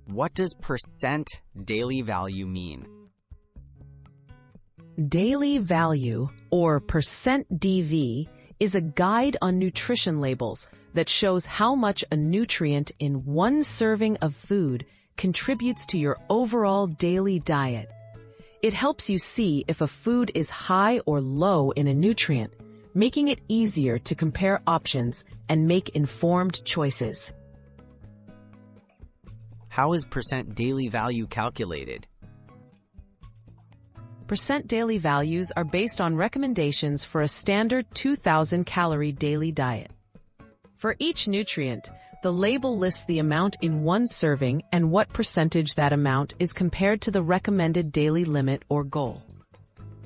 What does percent daily value mean? Daily value, or percent DV, is a guide on nutrition labels that shows how much a nutrient in one serving of food contributes to your overall daily diet. It helps you see if a food is high or low in a nutrient, making it easier to compare options and make informed choices. How is percent daily value calculated? Percent daily values are based on recommendations for a standard 2,000 calorie daily diet. For each nutrient, the label lists the amount in one serving and what percentage that amount is compared to the recommended daily limit or goal.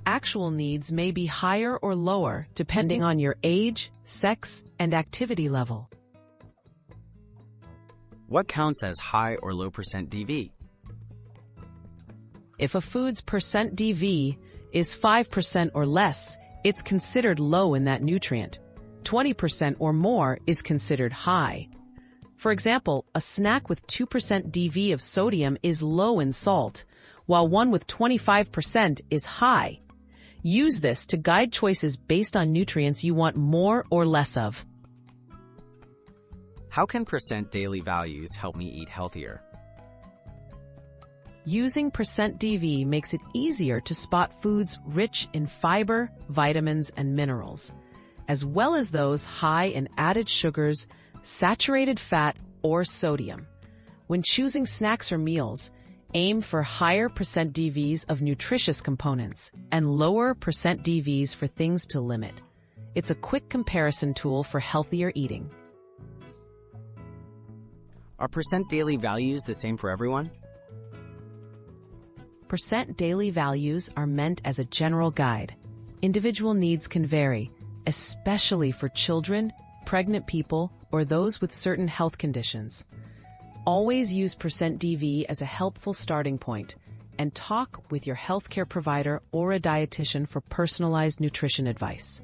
Actual needs may be higher or lower depending on your age, sex, and activity level. What counts as high or low percent DV? If a food's percent DV is 5% or less, it's considered low in that nutrient. 20% or more is considered high. For example, a snack with 2% DV of sodium is low in salt, while one with 25% is high. Use this to guide choices based on nutrients you want more or less of. How can percent daily values help me eat healthier? Using percent DV makes it easier to spot foods rich in fiber, vitamins, and minerals, as well as those high in added sugars, saturated fat, or sodium. When choosing snacks or meals, aim for higher percent DVs of nutritious components and lower percent DVs for things to limit. It's a quick comparison tool for healthier eating. Are percent daily values the same for everyone? Percent daily values are meant as a general guide. Individual needs can vary, especially for children, pregnant people, or those with certain health conditions. Always use percent DV as a helpful starting point and talk with your healthcare provider or a dietitian for personalized nutrition advice.